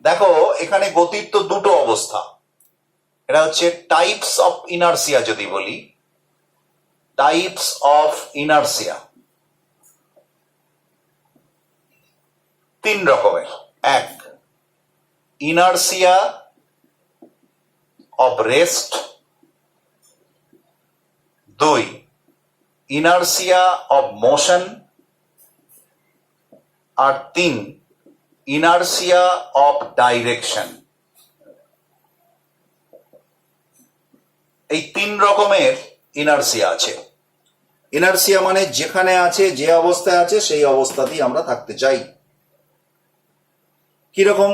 দেখো, এখানে গতির তো দুটো অবস্থা। এটা হচ্ছে টাইপস অফ ইনার্সিয়া। যদি বলি টাইপস অফ ইনার্সিয়া, তিন রকমের। এক, ইনার্সিয়া অফ রেস্ট। দুই, ইনার্সিয়া অফ মোশন। আর তিন, ইনার্সিয়া অফ ডাইরেকশন। এই তিন রকমের ইনার্সিয়া আছে। ইনার্সিয়া মানে যেখানে আছে, যে অবস্থায় আছে, সেই অবস্থাতেই আমরা থাকতে চাই। কিরকম?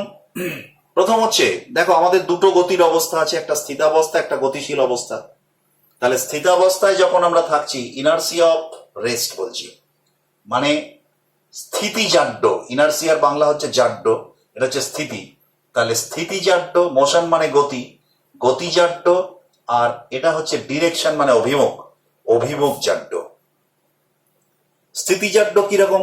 প্রথম হচ্ছে, দেখো আমাদের দুটো গতির অবস্থা আছে, একটা স্থিতাবস্থা, একটা গতিশীল অবস্থা। তাহলে স্থিতাবস্থায় যখন আমরা থাকছি, ইনার্সিয়া অফ রেস্ট বলছি, মানে স্থিতি জাড্য। ইনার্সিয়ার বাংলা হচ্ছে জাড্য, এটা হচ্ছে স্থিতি। তাহলে স্থিতি জাড্য, মোশন মানে গতি, গতি জাড্য। আর এটা হচ্ছে ডিরেকশন মানে অভিমুখ, অভিমুখ জাড্য। স্থিতি জাড্য কিরকম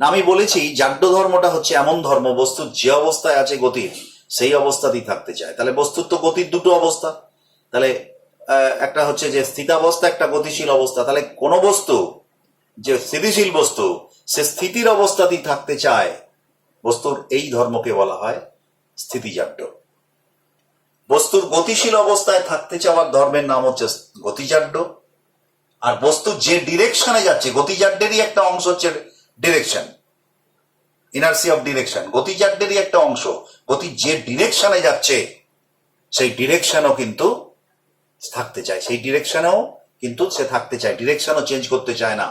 না, আমি বলেছি জাড্য ধর্মটা হচ্ছে এমন ধর্ম, বস্তুর যে অবস্থায় আছে গতির, সেই অবস্থাতেই থাকতে চায়। তাহলে বস্তুর তো গতির দুটো অবস্থা, তাহলে একটা হচ্ছে যে স্থিতাবস্থা, একটা গতিশীল অবস্থা। তাহলে কোন বস্তু যে স্থিতিশীল বস্তু, সে স্থিতির অবস্থাতেই থাকতে চায়, বস্তুর এই ধর্মকে বলা হয় স্থিতিজাড্য। বস্তুর গতিশীল অবস্থায় থাকতে চাওয়ার ধর্মের নাম হচ্ছে গতিজাড্য। আর বস্তু যে ডিরেকশনে যাচ্ছে, গতিজাড্যেরই একটা অংশ হচ্ছে ডিরেকশন, ইনার্সি অফ ডিরেকশন। গতিজাড্যেরই একটা অংশ। গতি যে ডিরেকশনে যাচ্ছে, সেই ডিরেকশনও কিন্তু থাকতে চায়, সেই ডিরেকশনেও কিন্তু সে থাকতে চায়, ডিরেকশনও চেঞ্জ করতে চায় না।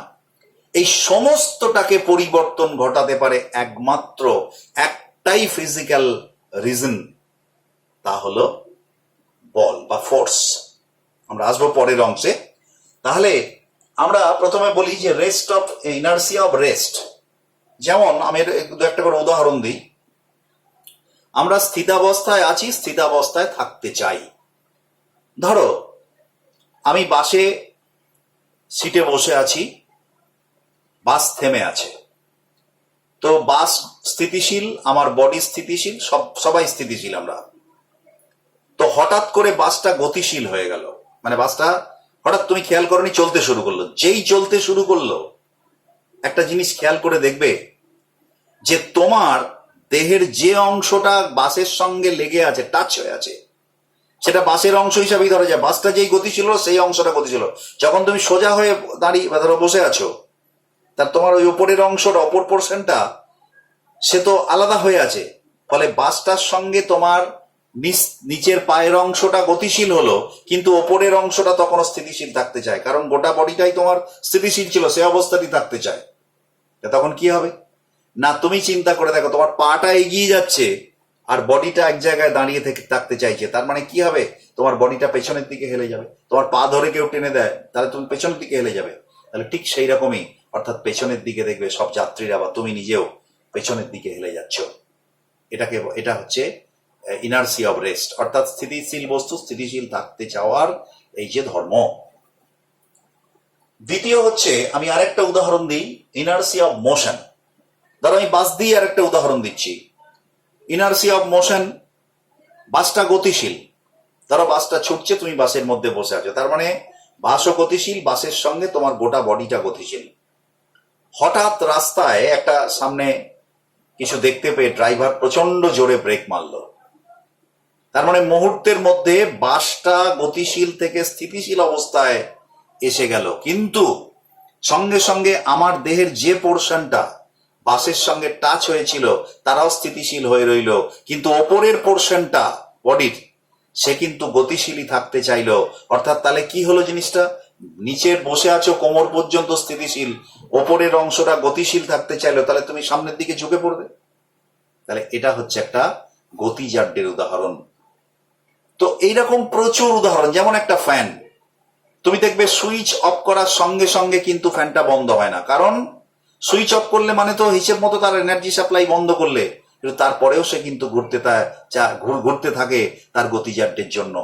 এই সমস্তটাকে পরিবর্তন ঘটাতে পারে একমাত্র একটাই ফিজিক্যাল রিজন, তা হলো বল বা ফোর্স। আমরা আসবো পরের অংশে। তাহলে আমরা প্রথমে বলি যে rest of inertia of rest. যেমন আমি দু একটা করে উদাহরণ দিই। আমরা স্থিতাবস্থায় আছি, স্থিতাবস্থায় থাকতে চাই। ধরো আমি বাসে সিটে বসে আছি, বাস থেমে আছে, তো বাস স্থিতিশীল, আমার বডি স্থিতিশীল, সবাই স্থিতিশীল আমরা। তো হঠাৎ করে বাসটা গতিশীল হয়ে গেল, মানে বাসটা হঠাৎ তুমি খেয়াল করনি চলতে শুরু করলো। যেই চলতে শুরু করলো, একটা জিনিস খেয়াল করে দেখবে যে তোমার দেহের যে অংশটা বাসের সঙ্গে লেগে আছে, টাচ হয়ে আছে, সেটা বাসের অংশ হিসাবেই ধরা যায়। বাসটা যেই গতিশীল, সেই অংশটা গতিশীল। যখন তুমি সোজা হয়ে দাঁড়িয়ে বা ধরো বসে আছো, তার তোমার ওই ওপরের অংশটা, অপর পোর্শনটা, সে তো আলাদা হয়ে আছে। ফলে বাসটার সঙ্গে তোমার নিচের পায়ের অংশটা গতিশীল হলো, কিন্তু ওপরের অংশটা তখনও স্থিতিশীল থাকতে চায়, কারণ গোটা বডিটাই তোমার স্থিতিশীল ছিল, সে অবস্থাটি থাকতে চায়। তখন কি হবে না, তুমি চিন্তা করে দেখো, তোমার পাটা এগিয়ে যাচ্ছে আর বডিটা এক জায়গায় দাঁড়িয়ে থেকে থাকতে চাইছে। তার মানে কি হবে, তোমার বডিটা পেছনের দিকে হেলে যাবে। তোমার পা ধরে কেউ টেনে দেয়, তাহলে তুমি পেছনের দিকে হেলে যাবে। তাহলে ঠিক সেই রকমই, অর্থাৎ পেছনের দিকে দেখবে সব যাত্রীরা বা তুমি নিজেও পেছনের দিকে হেলে যাচ্ছ। এটা হচ্ছে ইনার্সি অফ রেস্ট, অর্থাৎ স্থিতিশীল বস্তু স্থিতিশীল থাকতে চাওয়ার এই যে ধর্ম। দ্বিতীয় হচ্ছে, আমি আরেকটা উদাহরণ দিই, ইনার্সি অফ মোশন। ধরো আমি বাস দিয়ে আরেকটা উদাহরণ দিচ্ছি। ইনার্সি অফ মোশন, বাসটা গতিশীল, ধরো বাসটা ছুটছে, তুমি বাসের মধ্যে বসে আছো, তার মানে বাসও গতিশীল, বাসের সঙ্গে তোমার গোটা বডিটা গতিশীল। হঠাৎ রাস্তায় একটা সামনে কিছু দেখতে পেয়ে ড্রাইভার প্রচন্ড জোরে ব্রেক মারলো। তার মানে মুহূর্তের মধ্যে বাসটা গতিশীল থেকে স্থিতিশীল অবস্থায় এসে গেল, কিন্তু সঙ্গে সঙ্গে আমার দেহের যে পোর্শনটা বাসের সঙ্গে টাচ হয়েছিল তারাও স্থিতিশীল হয়ে রইল, কিন্তু ওপরের পোর্শনটা বডির সে কিন্তু গতিশীলই থাকতে চাইলো। অর্থাৎ তাহলে কি হলো জিনিসটা, নিচের বসে আছো কোমর পর্যন্ত স্থিতিশীল, ওপরের অংশটা গতিশীল থাকতে চাইলো, তাহলে তুমি সামনের দিকে ঝুঁকে পড়বে। তাহলে এটা হচ্ছে একটা গতিজাড্যের উদাহরণ। তো এইরকম প্রচুর উদাহরণ, যেমন একটা ফ্যান, তুমি দেখবে সুইচ অফ করার সঙ্গে সঙ্গে কিন্তু ফ্যানটা বন্ধ হয় না, কারণ সুইচ অফ করলে মানে তো হিসেব মতো তার এনার্জি সাপ্লাই বন্ধ করলে, কিন্তু তারপরেও সে কিন্তু ঘুরতে থাকে তার গতিজাড্যের জন্য।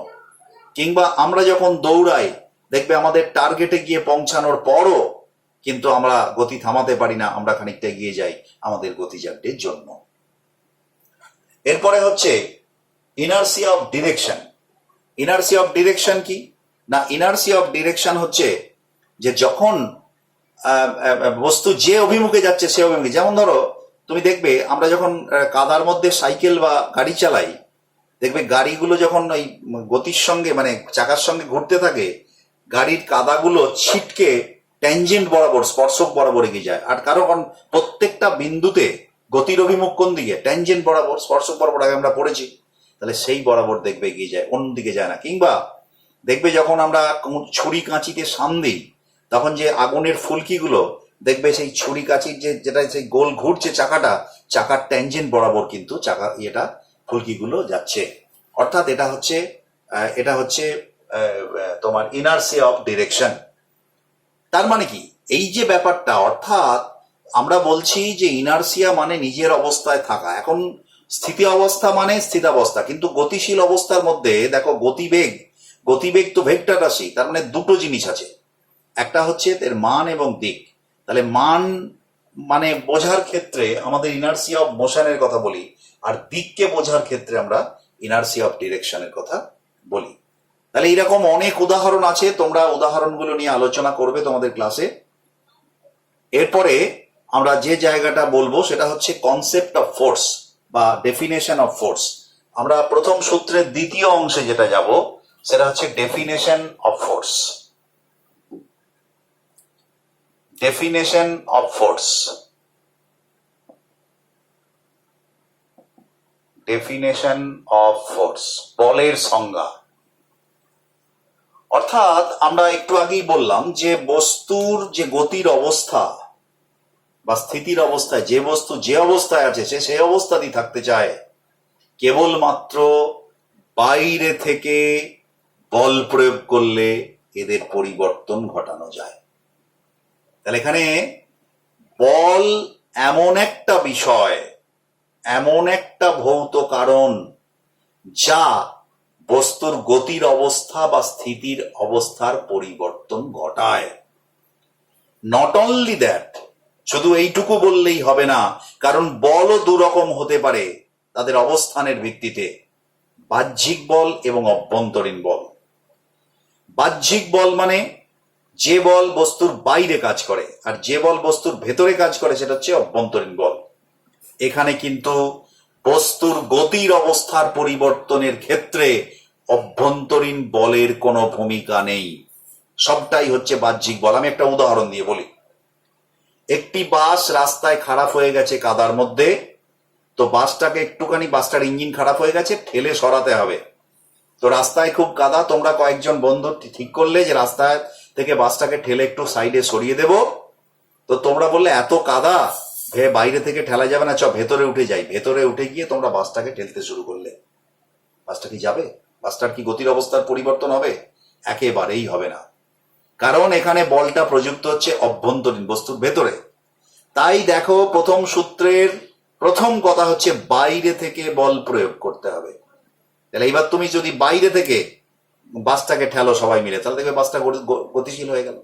কিংবা আমরা যখন দৌড়াই দেখবে আমাদের টার্গেটে গিয়ে পৌঁছানোর পরও কিন্তু আমরা গতি থামাতে পারি না, আমরা খানিকটা এগিয়ে যাই আমাদের গতিজাড্যের জন্য। এরপরে হচ্ছে inertia of direction. Inertia of direction কি না, ইনার্সিয়া অফ ডিরেকশন হচ্ছে যে যখন বস্তু যে অভিমুখে যাচ্ছে সে অভিমুখে, যেমন ধরো তুমি দেখবে আমরা যখন কাদার মধ্যে সাইকেল বা গাড়ি চালাই, দেখবে গাড়িগুলো যখন ওই গতির সঙ্গে মানে চাকার সঙ্গে ঘুরতে থাকে, গাড়ির কাদাগুলো ছিটকে ট্যানজেন্ট বরাবর, স্পর্শক বরাবর এগিয়ে যায়। আর কারণ প্রত্যেকটা বিন্দুতে গতির অভিমুখ কোন দিকে, ট্যানজেন্ট বরাবর, স্পর্শক বরাবর, আগে আমরা পড়েছি, তাহলে সেই বরাবর দেখবে এগিয়ে যায়, অন্যদিকে যায় না। কিংবা দেখবে যখন আমরা ছুরি কাঁচিতে শান দিই, তখন যে আগুনের ফুলকিগুলো দেখবে সেই ছুরি কাঁচির যেটা সেই গোল ঘুরছে চাকার ট্যানজেন্ট বরাবর কিন্তু ফুলকিগুলো যাচ্ছে। অর্থাৎ এটা হচ্ছে তোমার ইনার্সিয়া অফ ডিরেকশন। তার মানে কি, এই যে ব্যাপারটা, অর্থাৎ আমরা বলছি যে ইনার্সিয়া মানে নিজের অবস্থায় থাকা। এখন স্থিতি অবস্থা মানে স্থিতাবস্থা, কিন্তু গতিশীল অবস্থার মধ্যে দেখো গতিবেগ তো ভেক্টর রাশি, তার মানে দুটো জিনিস আছে, একটা হচ্ছে এর মান এবং দিক। তাহলে মান মানে বোঝার ক্ষেত্রে আমাদের ইনার্সিয়া অফ মোশনের কথা বলি, আর দিককে বোঝার ক্ষেত্রে আমরা ইনার্সিয়া অফ ডিরেকশনের কথা বলি। তাহলে এরকম অনেক উদাহরণ আছে, তোমরা উদাহরণগুলো নিয়ে আলোচনা করবে তোমাদের ক্লাসে। এরপরে আমরা যে জায়গাটা বলবো সেটা হচ্ছে কনসেপ্ট অফ ফোর্স বা ডেফিনেশন অফ ফোর্স। আমরা প্রথম সূত্রের দ্বিতীয় অংশে যেটা যাব সেটা হচ্ছে definition of force. Definition of force, definition of force, বলের সংজ্ঞা। অর্থাৎ আমরা একটু আগেই বললাম যে বস্তুর যে গতির অবস্থা বা স্থিতির অবস্থায়, যে বস্তু যে অবস্থায় আছে সে সেই অবস্থাতেই থাকতে চায়, কেবলমাত্র বাইরে থেকে বল প্রয়োগ করলে এদের পরিবর্তন ঘটানো যায়। তাহলে এখানে বল এমন একটা বিষয়, এমন একটা ভৌত কারণ যা বস্তুর গতির অবস্থা বা স্থিতির অবস্থার পরিবর্তন ঘটায়। নট অনলি দ্যাট, শুধু এইটুকু বললেই হবে না, কারণ বলও দুরকম হতে পারে তাদের অবস্থানের ভিত্তিতে, বাহ্যিক বল এবং অভ্যন্তরীণ বল। বাহ্যিক বল মানে যে বল বস্তুর বাইরে কাজ করে, আর যে বল বস্তুর ভেতরে কাজ করে সেটা হচ্ছে অভ্যন্তরীণ বল। এখানে কিন্তু বস্তুর গতির অবস্থার পরিবর্তনের ক্ষেত্রে অভ্যন্তরীণ বলের কোনো ভূমিকা নেই, সবটাই হচ্ছে বাহ্যিক বল। আমি একটা উদাহরণ দিয়ে বলি। একটি বাস রাস্তায় খারাপ হয়ে গেছে কাদার মধ্যে, তো বাসটাকে একটুখানি, বাসটার ইঞ্জিন খারাপ হয়ে গেছে, ঠেলে সরাতে হবে। তো রাস্তায় খুব কাদা, তোমরা কয়েকজন বন্ধু ঠিক করলে যে রাস্তায় থেকে বাসটাকে ঠেলে একটু সাইডে সরিয়ে দেব। তো তোমরা বললে এত কাদা বাইরে থেকে ঠেলা যাবে না, চ ভেতরে উঠে যাই। ভেতরে উঠে গিয়ে তোমরা বাসটাকে ঠেলতে শুরু করলে, বাসটা কি যাবে? বাসটার কি গতির অবস্থার পরিবর্তন হবে? একেবারেই হবে না, কারণ এখানে বলটা প্রযুক্ত হচ্ছে অভ্যন্তরীণ, বস্তুর ভেতরে। তাই দেখো প্রথম সূত্রের প্রথম কথা হচ্ছে বাইরে থেকে বল প্রয়োগ করতে হবে। তাহলে এইবার তুমি যদি বাইরে থেকে বাসটাকে ঠেলো সবাই মিলে, তাহলে দেখবে বাসটা গতিশীল হয়ে গেল।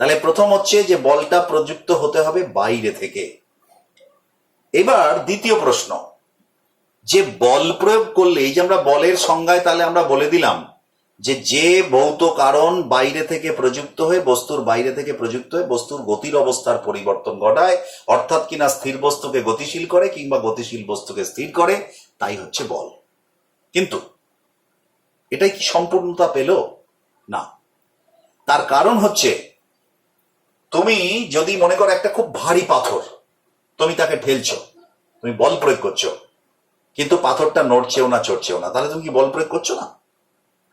তাহলে প্রথম হচ্ছে যে বলটা প্রযুক্ত হতে হবে বাইরে থেকে। এবার দ্বিতীয় প্রশ্ন, যে বল প্রয়োগ করলে, এই যে আমরা বলের সংজ্ঞায় তাহলে আমরা বলে দিলাম যে ভৌত কারণ বাইরে থেকে প্রযুক্ত হয়ে বস্তুর বাইরে থেকে প্রযুক্ত হয়ে বস্তুর গতির অবস্থার পরিবর্তন ঘটায়, অর্থাৎ কিনা স্থির বস্তুকে গতিশীল করে কিংবা গতিশীল বস্তুকে স্থির করে, তাই হচ্ছে বল। কিন্তু এটাই কি সম্পূর্ণতা পেল? না। তার কারণ হচ্ছে, তুমি যদি মনে করো একটা খুব ভারী পাথর, তুমি তাকে ঠেলছো, তুমি বল প্রয়োগ করছো, কিন্তু পাথরটা নড়ছেও না চড়ছেও না, তাহলে তুমি কি বল প্রয়োগ করছো না?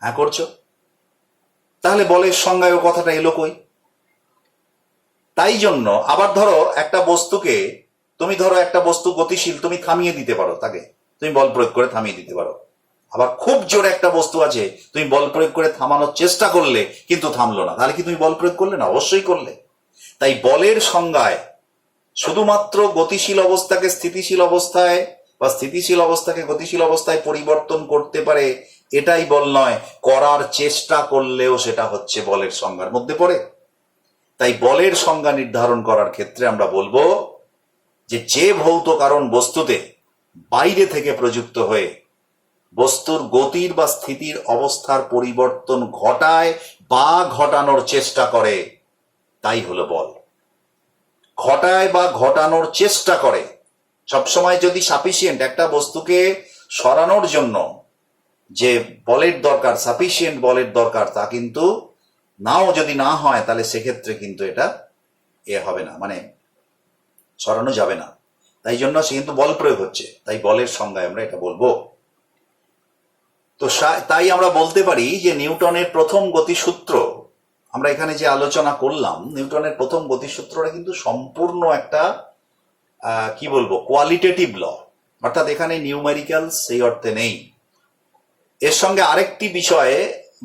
হ্যাঁ, করছো। তাহলে বলের সংজ্ঞায় ও কথাটা এলো কই? তাই জন্য আবার ধরো একটা বস্তুকে, তুমি ধরো একটা বস্তু গতিশীল, তুমি থামিয়ে দিতে পারো, তাকে তুমি বল প্রয়োগ করে থামিয়ে দিতে পারো। আবার খুব জোরে একটা বস্তু আছে, তুমি বল প্রয়োগ করে থামানোর চেষ্টা করলে কিন্তু থামলো না, তাহলে কি তুমি বল প্রয়োগ করলে না? অবশ্যই করলে। তাই বলের সংজ্ঞায় শুধুমাত্র গতিশীল অবস্থাকে স্থিতিশীল অবস্থায় বা স্থিতিশীল অবস্থাকে গতিশীল অবস্থায় পরিবর্তন করতে পারে এটাই বল নয়, করার চেষ্টা করলেও সেটা হচ্ছে বলের সংজ্ঞার মধ্যে পড়ে। তাই বলের সংজ্ঞা নির্ধারণ করার ক্ষেত্রে আমরা বলবো যে ভৌত কারণ বস্তুতে বাইরে থেকে প্রযুক্ত হয়ে বস্তুর গতির বা স্থিতির অবস্থার পরিবর্তন ঘটায় বা ঘটানোর চেষ্টা করে, তাই হলো বল। ঘটায় বা ঘটানোর চেষ্টা করে। সবসময় যদি সাফিসিয়েন্ট একটা বস্তুকে সরানোর জন্য যে বলের দরকার, সাফিসিয়েন্ট বলের দরকার, তা কিন্তু নাও যদি না হয়, তাহলে সেক্ষেত্রে কিন্তু এটা হবে না, মানে সরানো যাবে না। তাই জন্য সে কিন্তু বল প্রয়োগ হচ্ছে, তাই বলের সংজ্ঞায় আমরা এটা বলবো। তো তাই আমরা বলতে পারি যে নিউটনের প্রথম গতিসূত্র, আমরা এখানে যে আলোচনা করলাম, নিউটনের প্রথম গতিসূত্রটা কিন্তু সম্পূর্ণ একটা কি বলবো, কোয়ালিটেটিভ ল, অর্থাৎ এখানে নিউমেরিক্যাল সেই অর্থে নেই। এর সঙ্গে আরেকটি বিষয়ে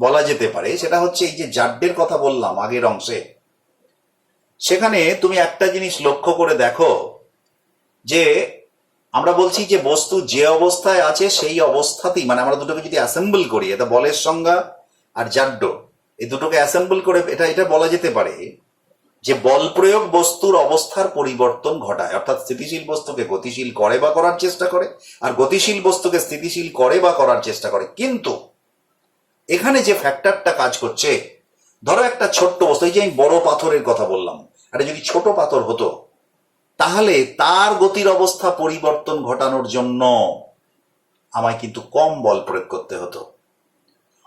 বলা যেতে পারে, সেটা হচ্ছে এই যে জাড্ডের কথা বললাম আগের অংশে, সেখানে তুমি একটা জিনিস লক্ষ্য করে দেখো যে আমরা বলছি যে বস্তু যে অবস্থায় আছে সেই অবস্থাতেই, মানে আমরা দুটোকে যদি অ্যাসেম্বল করি, এটা বলের সংজ্ঞা আর জাড্ড, এই দুটোকে অ্যাসেম্বল করে এটা বলা যেতে পারে যে বল প্রয়োগ বস্তুর অবস্থার পরিবর্তন ঘটায়, অর্থাৎ স্থিতিশীল বস্তুকে গতিশীল করে বা করার চেষ্টা করে, আর গতিশীল বস্তুকে স্থিতিশীল করে বা করার চেষ্টা করে। কিন্তু এখানে যে ফ্যাক্টরটা কাজ করছে, ধরো একটা ছোট্ট বস্তু, এই যে আমি বড় পাথরের কথা বললাম, এটা যদি ছোট পাথর হতো, তাহলে তার গতির অবস্থা পরিবর্তন ঘটানোর জন্য আমায় কিন্তু কম বল প্রয়োগ করতে হতো।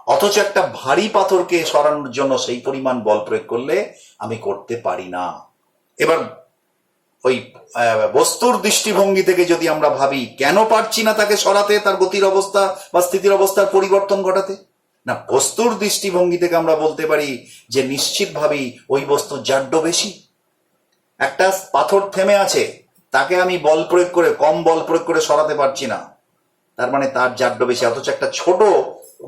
অথচ একটা ভারী পাথরকে সরানোর জন্য সেই পরিমাণ বল প্রয়োগ করলে আমি করতে পারি না। এবার ওই বস্তুর দৃষ্টিভঙ্গি থেকে যদি আমরা ভাবি, কেন পারছি না তাকে সরাতে, তার গতির অবস্থা বা স্থিতির অবস্থার পরিবর্তন ঘটাতে? না, বস্তুর দৃষ্টিভঙ্গি থেকে আমরা বলতে পারি যে নিশ্চিতভাবেই ওই বস্তুর জাড্য বেশি। একটা পাথর থেমে আছে, তাকে আমি বল প্রয়োগ করে, কম বল প্রয়োগ করে সরাতে পারছি না, তার মানে তার জাড্য বেশি। অথচ একটা ছোট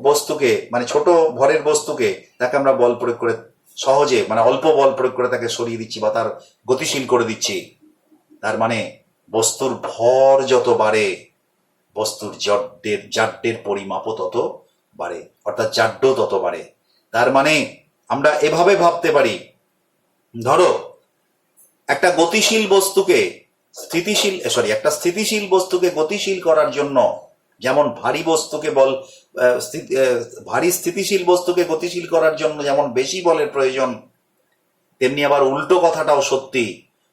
বস্তুকে, মানে ছোট ভরের বস্তুকে, তাকে আমরা বল প্রয়োগ করে সহজে, মানে অল্প বল প্রয়োগ করে তাকে সরিয়ে দিচ্ছি বা তার গতিশীল করে দিচ্ছি। তার মানে বস্তুর ভর যত বাড়ে, বস্তুর জাড্যের পরিমাপও তত বাড়ে, অর্থাৎ জাড্য তত বাড়ে। তার মানে আমরা এভাবে ভাবতে পারি, ধরো একটা গতিশীল বস্তুকে একটা স্থিতিশীল বস্তুকে গতিশীল করার জন্য যেমন ভারী স্থিতিশীল বস্তুকে গতিশীল করার জন্য যেমন বেশি বলের প্রয়োজন, তেমনি আবার উল্টো কথাটাও সত্যি।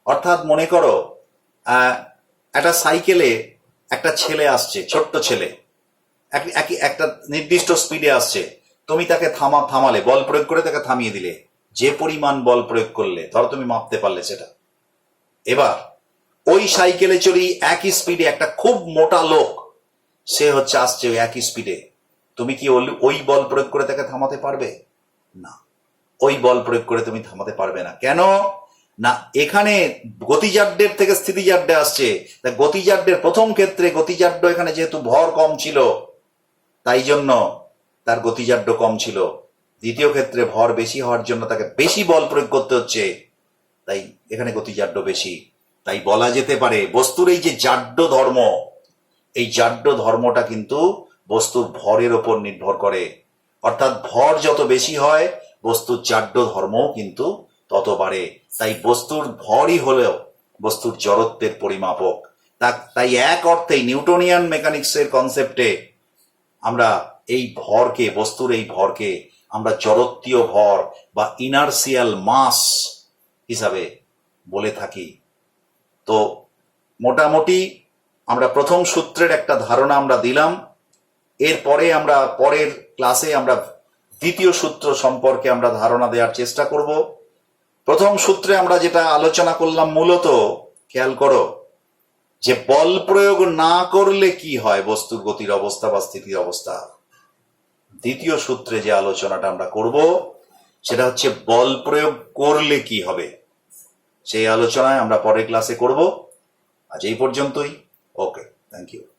অর্থাৎ মনে করো একটা সাইকেলে একটা ছেলে আসছে, ছোট্ট ছেলে, একটা নির্দিষ্ট স্পিডে আসছে, তুমি তাকে থামালে, বল প্রয়োগ করে তাকে থামিয়ে দিলে, যে পরিমাণ বল প্রয়োগ করলে ধরো তুমি মাপতে পারলে সেটা। এবার ওই সাইকেলে চড়ি একই স্পিডে একটা খুব মোটা লোক, সে হচ্ছে আসছে ওই একই স্পিডে, তুমি কি ওই বল প্রয়োগ করে তাকে থামাতে পারবে? না, ওই বল প্রয়োগ করে তুমি থামাতে পারবে না। কেন না, এখানে গতিজাড্যের থেকে স্থিতিজাড্যে আসছে, তা গতিজাড্যের প্রথম ক্ষেত্রে গতিজাড্য এখানে যেহেতু ভর কম ছিল, তাই জন্য তার গতিজাড্য কম ছিল। দ্বিতীয় ক্ষেত্রে ভর বেশি হওয়ার জন্য তাকে বেশি বল প্রয়োগ করতে হচ্ছে, তাই এখানে গতিজাড্য বেশি। তাই বলা যেতে পারে বস্তুর এই যে জাড্য ধর্ম, এই জাড্য ধর্মটা কিন্তু বস্তুর ভরের ওপর নির্ভর করে। অর্থাৎ ভর যত বেশি হয়, বস্তুর জাড্য ধর্মও কিন্তু তত বাড়ে। তাই বস্তুর ভরই হলেও বস্তুর জড়ত্বের পরিমাপক। তাই এক অর্থে নিউটনিয়ান মেকানিক্সের কনসেপ্টে আমরা এই ভরকে, বস্তুর এই ভরকে আমরা জড়ত্বীয় ভর বা ইনার্সিয়াল মাস হিসাবে বলে থাকি। তো মোটামুটি আমরা প্রথম সূত্রের একটা ধারণা আমরা দিলাম। এরপরে আমরা পরের ক্লাসে আমরা দ্বিতীয় সূত্র সম্পর্কে আমরা ধারণা দেওয়ার চেষ্টা করব। প্রথম সূত্রে আমরা যেটা আলোচনা করলাম মূলত, খেয়াল করো, যে বল প্রয়োগ না করলে কি হয় বস্তুর গতির অবস্থা বা স্থিতির অবস্থা। দ্বিতীয় সূত্রে যে আলোচনাটা আমরা করব সেটা হচ্ছে বল প্রয়োগ করলে কি হবে। সেই আলোচনায় আমরা পরের ক্লাসে করব। আজ এই পর্যন্তই। ওকে, থ্যাংক ইউ।